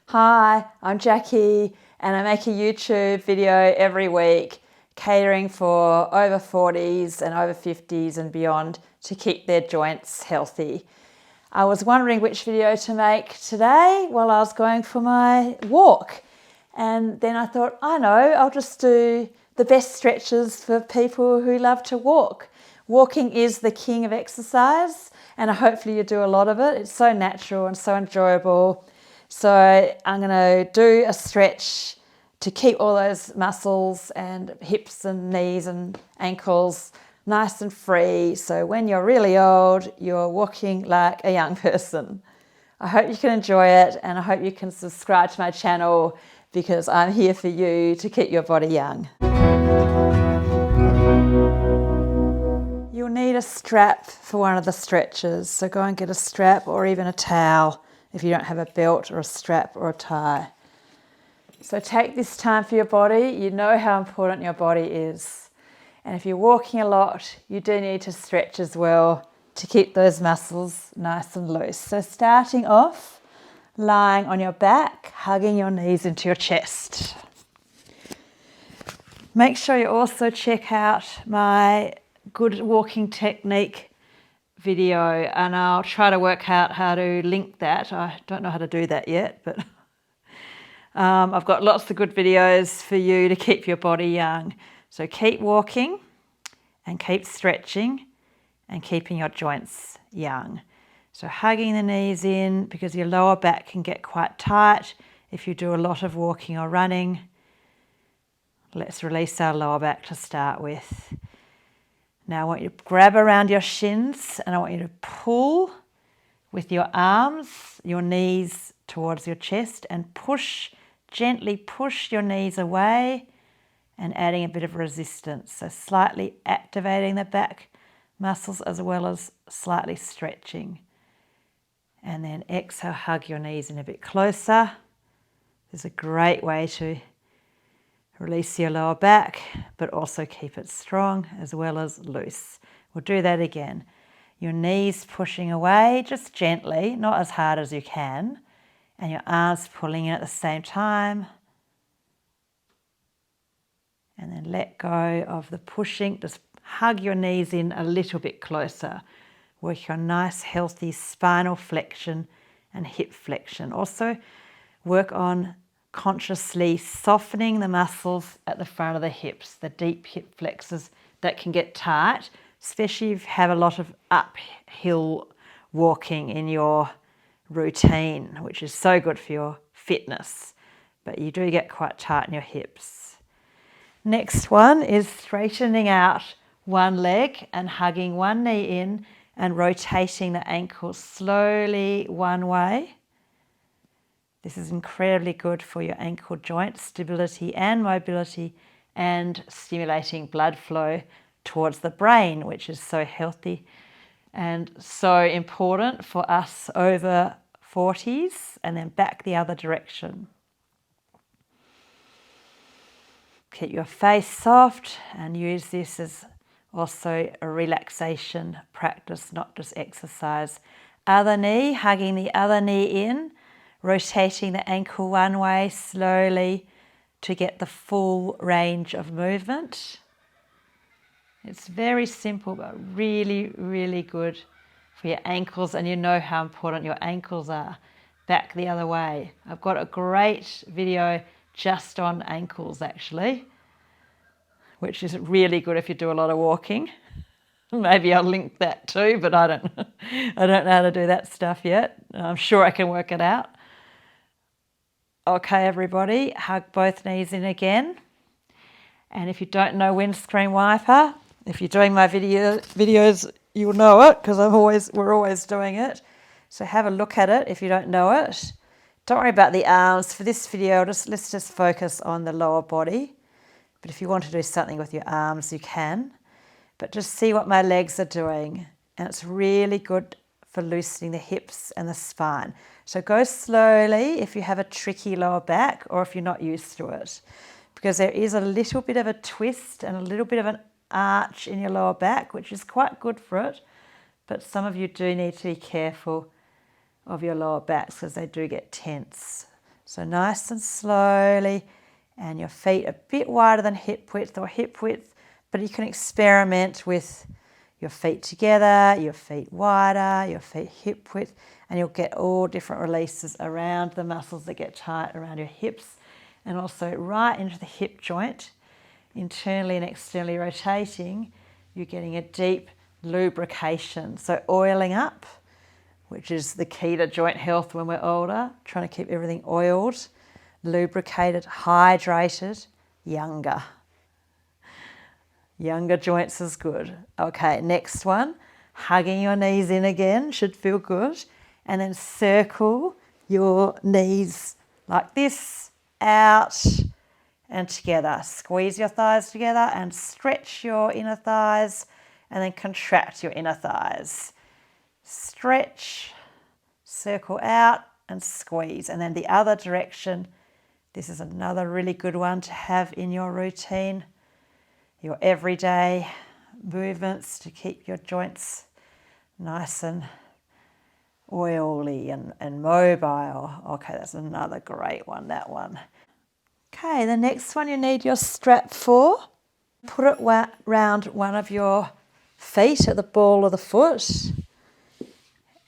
Hi, I'm Jackie and I make a YouTube video every week catering for over 40s and over 50s and beyond to keep their joints healthy. I was wondering which video to make today while I was going for my walk, and then I thought, I know, I'll just do the best stretches for people who love to walk. Walking is the king of exercise, and hopefully you do a lot of it. It's so natural and so enjoyable. So I'm going to do a stretch to keep all those muscles and hips and knees and ankles nice and free. So when you're really old, you're walking like a young person. I hope you can enjoy it, and I hope you can subscribe to my channel because I'm here for you to keep your body young. You'll need a strap for one of the stretches. So go and get a strap or even a towel if you don't have a belt or a strap or a tie. So take this time for your body. You know how important your body is. And if you're walking a lot, you do need to stretch as well to keep those muscles nice and loose. So starting off, lying on your back, hugging your knees into your chest. Make sure you also check out my good walking technique video, and I'll try to work out how to link that. I don't know how to do that yet, but I've got lots of good videos for you to keep your body young. So keep walking and keep stretching and keeping your joints young. So hugging the knees in, because your lower back can get quite tight if you do a lot of walking or running. Let's release our lower back to start with. Now I want you to grab around your shins, and I want you to pull with your arms, your knees towards your chest, and push, gently push your knees away and adding a bit of resistance. So slightly activating the back muscles as well as slightly stretching. And then exhale, hug your knees in a bit closer. This is a great way to release your lower back, but also keep it strong as well as loose. We'll do that again. Your knees pushing away, just gently, not as hard as you can, and your arms pulling in at the same time. And then let go of the pushing. Just hug your knees in a little bit closer. Work your nice, healthy spinal flexion and hip flexion. Also, work on consciously softening the muscles at the front of the hips, the deep hip flexors that can get tight, especially if you have a lot of uphill walking in your routine, which is so good for your fitness, but you do get quite tight in your hips. Next one is straightening out one leg and hugging one knee in and rotating the ankle slowly one way. This is incredibly good for your ankle joint stability and mobility, and stimulating blood flow towards the brain, which is so healthy and so important for us over 40s, and then back the other direction. Keep your face soft and use this as also a relaxation practice, not just exercise. Other knee, hugging the other knee in, rotating the ankle one way slowly to get the full range of movement. It's very simple, but really, really good for your ankles, and you know how important your ankles are. Back the other way. I've got a great video just on ankles actually, which is really good if you do a lot of walking. Maybe I'll link that too, but I don't know how to do that stuff yet. I'm sure I can work it out. Okay, everybody, hug both knees in again. And if you don't know windscreen wiper, if you're doing my videos, you'll know it because we're always doing it. So have a look at it if you don't know it. Don't worry about the arms. For this video, let's just focus on the lower body. But if you want to do something with your arms, you can. But just see what my legs are doing. And it's really good for loosening the hips and the spine. So go slowly if you have a tricky lower back or if you're not used to it, because there is a little bit of a twist and a little bit of an arch in your lower back, which is quite good for it. But some of you do need to be careful of your lower backs because they do get tense. So nice and slowly, and your feet a bit wider than hip width or hip width, but you can experiment with your feet together, your feet wider, your feet hip width, and you'll get all different releases around the muscles that get tight around your hips and also right into the hip joint, internally and externally rotating. You're getting a deep lubrication, so oiling up, which is the key to joint health when we're older, trying to keep everything oiled, lubricated, hydrated, younger. Younger joints is good. Okay, next one, hugging your knees in again, should feel good. And then circle your knees like this, out and together. Squeeze your thighs together and stretch your inner thighs and then contract your inner thighs. Stretch, circle out and squeeze. And then the other direction, this is another really good one to have in your routine, your everyday movements to keep your joints nice and oily and mobile. Okay, that's another great one, that one. Okay, the next one you need your strap for. Put it round one of your feet at the ball of the foot.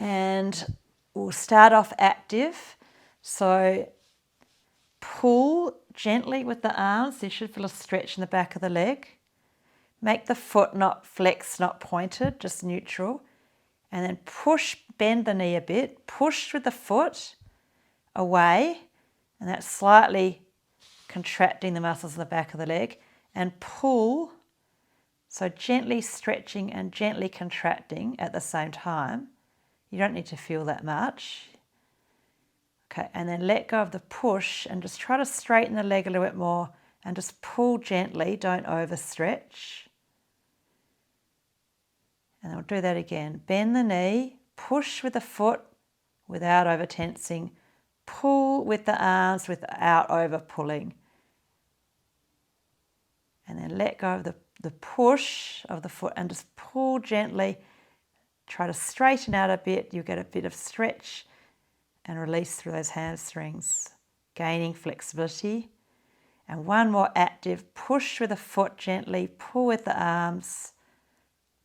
And we'll start off active. So pull gently with the arms. You should feel a stretch in the back of the leg. Make the foot not flexed, not pointed, just neutral. And then push, bend the knee a bit. Push with the foot away. And that's slightly contracting the muscles in the back of the leg. And pull, so gently stretching and gently contracting at the same time. You don't need to feel that much. Okay, and then let go of the push and just try to straighten the leg a little bit more and just pull gently, don't overstretch. And we'll do that again. Bend the knee, push with the foot without over tensing, pull with the arms without over pulling. And then let go of the push of the foot and just pull gently. Try to straighten out a bit. You'll get a bit of stretch and release through those hamstrings, gaining flexibility. And one more active, push with the foot gently, pull with the arms,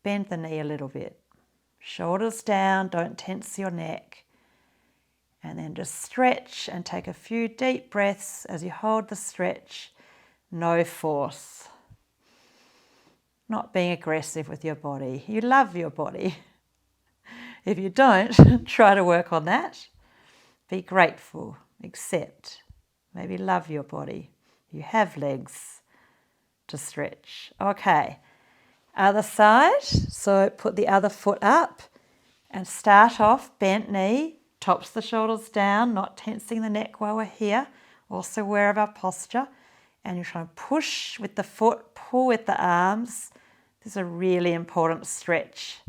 bend the knee a little bit. Shoulders down, don't tense your neck. And then just stretch and take a few deep breaths as you hold the stretch. No force. Not being aggressive with your body. You love your body. If you don't, try to work on that. Be grateful, accept, maybe love your body. You have legs to stretch. Okay, other side. So put the other foot up and start off bent knee, tops the shoulders down, not tensing the neck while we're here. Also aware of our posture. And you're trying to push with the foot, pull with the arms. This is a really important stretch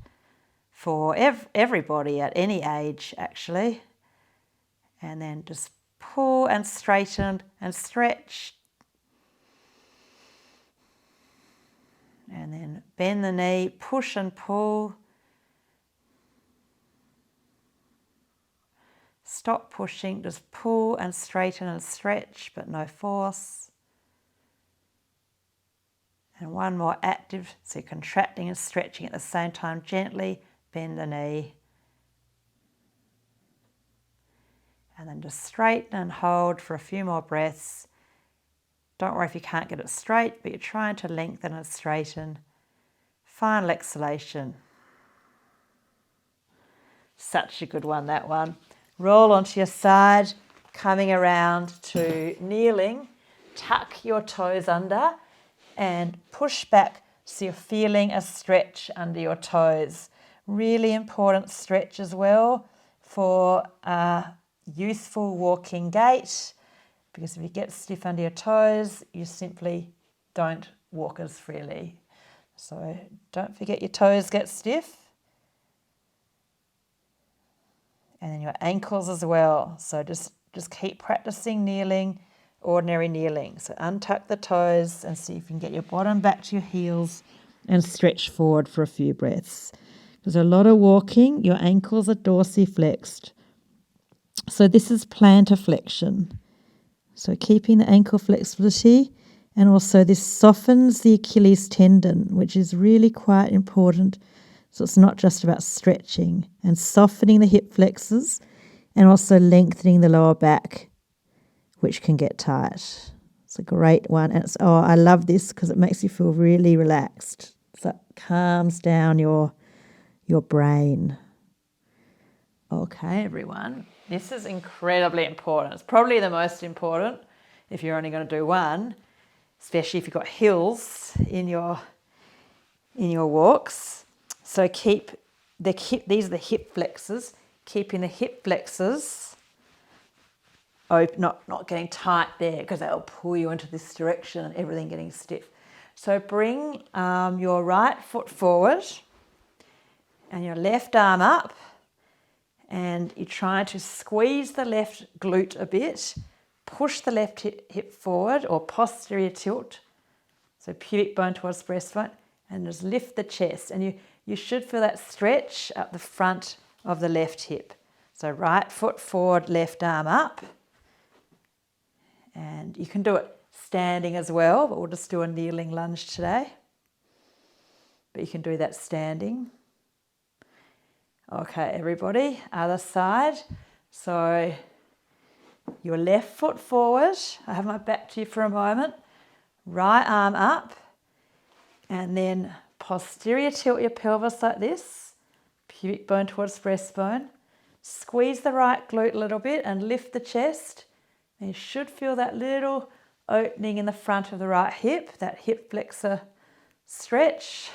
for everybody at any age, actually. And then just pull and straighten and stretch. And then bend the knee, push and pull. Stop pushing, just pull and straighten and stretch, but no force. And one more active, so contracting and stretching at the same time, gently bend the knee. And then just straighten and hold for a few more breaths. Don't worry if you can't get it straight, but you're trying to lengthen and straighten. Final exhalation. Such a good one, that one. Roll onto your side, coming around to kneeling. Tuck your toes under and push back so you're feeling a stretch under your toes. Really important stretch as well for youthful walking gait, because if you get stiff under your toes, you simply don't walk as freely. So don't forget your toes get stiff. And then your ankles as well. So just keep practicing kneeling, ordinary kneeling. So untuck the toes and see if you can get your bottom back to your heels and stretch forward for a few breaths. There's a lot of walking. Your ankles are dorsiflexed. So this is plantar flexion. So keeping the ankle flexibility, and also this softens the Achilles tendon, which is really quite important. So it's not just about stretching, and softening the hip flexors and also lengthening the lower back, which can get tight. It's a great one. And I love this because it makes you feel really relaxed. So it calms down your brain. Okay, everyone. This is incredibly important. It's probably the most important if you're only going to do one, especially if you've got hills in your walks. So keep these are the hip flexors, keeping the hip flexors open, not getting tight there, because that'll pull you into this direction and everything getting stiff. So bring your right foot forward and your left arm up, and you're trying to squeeze the left glute a bit, push the left hip forward or posterior tilt, so pubic bone towards breastbone, and just lift the chest, and you should feel that stretch up the front of the left hip. So right foot forward, left arm up, and you can do it standing as well, but we'll just do a kneeling lunge today. But you can do that standing. Okay, everybody, other side. So your left foot forward. I have my back to you for a moment. Right arm up, and then posterior tilt your pelvis like this, pubic bone towards breastbone. Squeeze the right glute a little bit and lift the chest. And you should feel that little opening in the front of the right hip, that hip flexor stretch.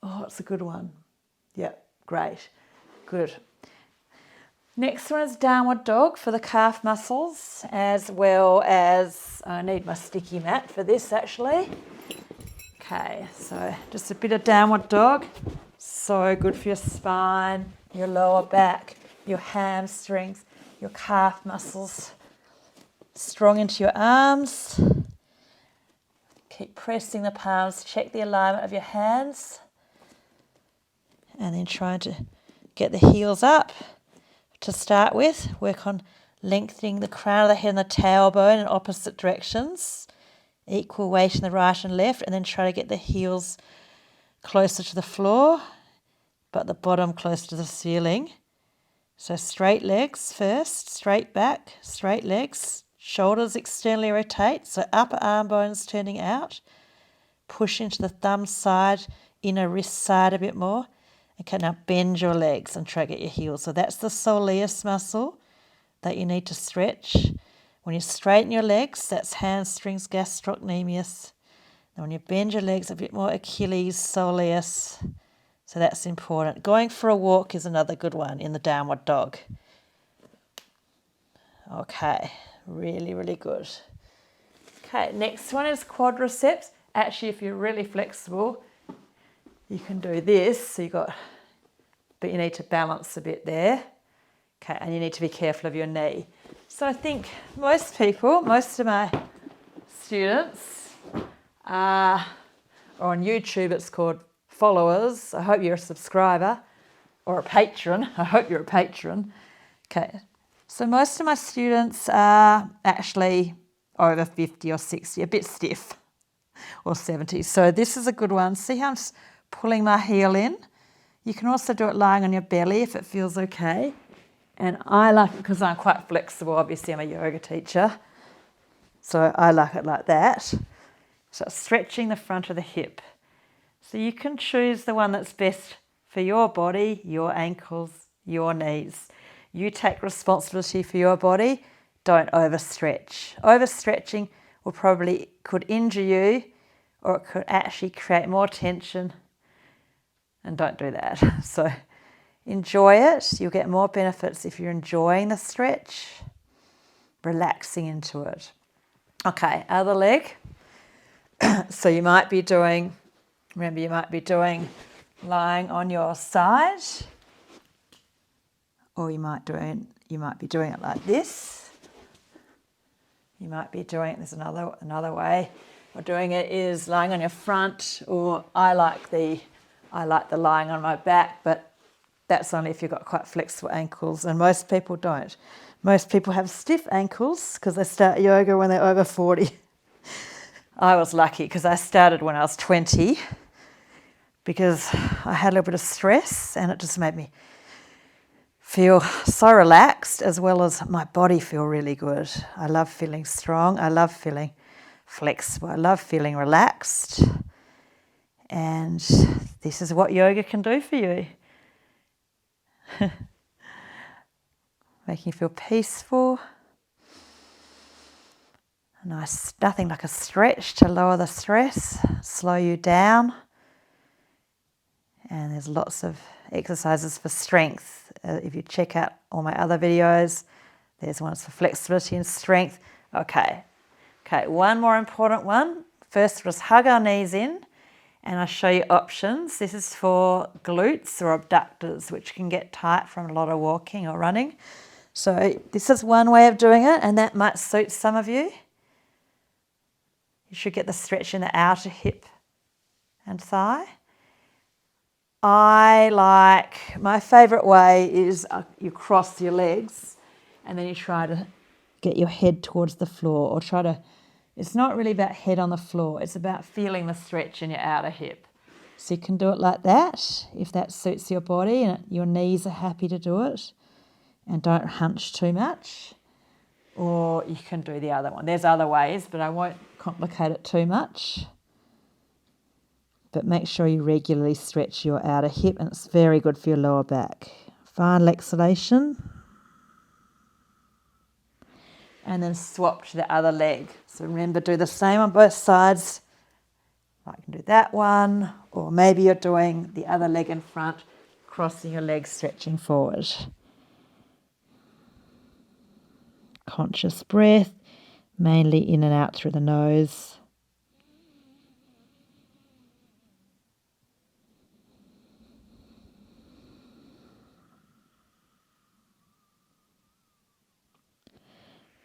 Oh, it's a good one. Yep, great. Good. Next one is downward dog for the calf muscles, as well as, I need my sticky mat for this actually. Okay, so just a bit of downward dog. So good for your spine, your lower back, your hamstrings, your calf muscles. Strong into your arms. Keep pressing the palms, check the alignment of your hands. And then trying to get the heels up to start with. Work on lengthening the crown of the head and the tailbone in opposite directions. Equal weight in the right and left, and then try to get the heels closer to the floor, but the bottom closer to the ceiling. So straight legs first, straight back, straight legs. Shoulders externally rotate, so upper arm bones turning out. Push into the thumb side, inner wrist side a bit more. Okay, now bend your legs and try to get your heels. So that's the soleus muscle that you need to stretch. When you straighten your legs, that's hamstrings, gastrocnemius. And when you bend your legs, a bit more Achilles, soleus. So that's important. Going for a walk is another good one in the downward dog. Okay, really, really good. Okay, next one is quadriceps. Actually, if you're really flexible, you can do this. So but you need to balance a bit there. Okay, and you need to be careful of your knee. So I think most of my students are on YouTube. It's called followers. I hope you're a subscriber or a patron. I hope you're a patron. Okay, so most of my students are actually over 50 or 60, a bit stiff, or 70. So this is a good one. See how I'm just pulling my heel in? You can also do it lying on your belly if it feels okay. And I like it because I'm quite flexible. Obviously, I'm a yoga teacher. So I like it like that. So stretching the front of the hip. So you can choose the one that's best for your body, your ankles, your knees. You take responsibility for your body. Don't overstretch. Overstretching could injure you, or it could actually create more tension. And don't do that. So enjoy it. You'll get more benefits if you're enjoying the stretch, relaxing into it. Okay, other leg. So you might be doing lying on your side, or you might be doing it like this. You might be doing, there's another way of doing it is lying on your front, or I like the lying on my back, but that's only if you've got quite flexible ankles, and most people don't. Most people have stiff ankles because they start yoga when they're over 40. I was lucky because I started when I was 20 because I had a little bit of stress and it just made me feel so relaxed, as well as my body feel really good. I love feeling strong. I love feeling flexible. I love feeling relaxed. And this is what yoga can do for you. Making you feel peaceful. Nice, nothing like a stretch to lower the stress, slow you down. And there's lots of exercises for strength. If you check out all my other videos, there's ones for flexibility and strength. Okay, one more important one. First, we'll just hug our knees in, and I'll show you options. This is for glutes or abductors, which can get tight from a lot of walking or running. So this is one way of doing it, and that might suit some of you. You should get the stretch in the outer hip and thigh. My favourite way is you cross your legs and then you try to get your head towards the floor, or it's not really about head on the floor, it's about feeling the stretch in your outer hip. So you can do it like that if that suits your body and your knees are happy to do it and don't hunch too much. Or you can do the other one. There's other ways, but I won't complicate it too much. But make sure you regularly stretch your outer hip, and it's very good for your lower back. Final exhalation. And then swap to the other leg. So remember, do the same on both sides. I can do that one, or maybe you're doing the other leg in front, crossing your legs, stretching forward. Conscious breath, mainly in and out through the nose.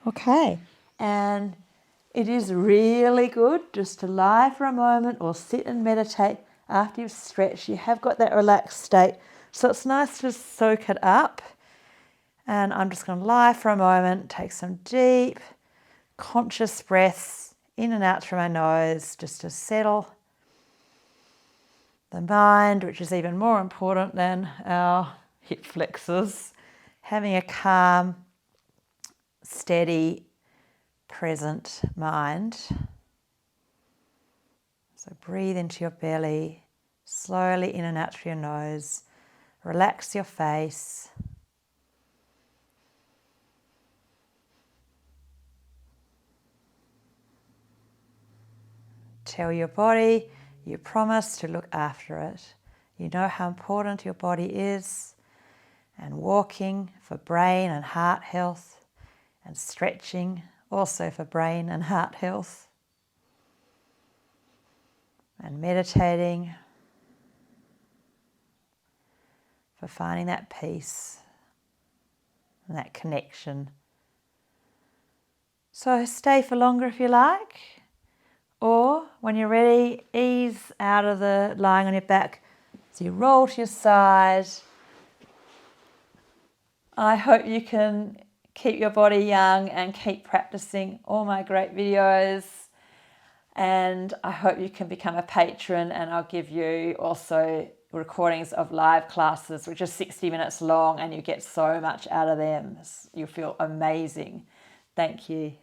Okay, and it is really good just to lie for a moment or sit and meditate after you've stretched. You have got that relaxed state, so it's nice to soak it up. And I'm just going to lie for a moment, take some deep, conscious breaths in and out through my nose just to settle the mind, which is even more important than our hip flexors. Having a calm, steady, present mind. So breathe into your belly, slowly in and out through your nose. Relax your face. Tell your body you promise to look after it. You know how important your body is, and walking for brain and heart health, and stretching also for brain and heart health, and meditating for finding that peace and that connection. So stay for longer if you like. Or when you're ready, ease out of the lying on your back. So you roll to your side. I hope you can keep your body young and keep practicing all my great videos. And I hope you can become a patron, and I'll give you also recordings of live classes, which are 60 minutes long, and you get so much out of them. You feel amazing. Thank you.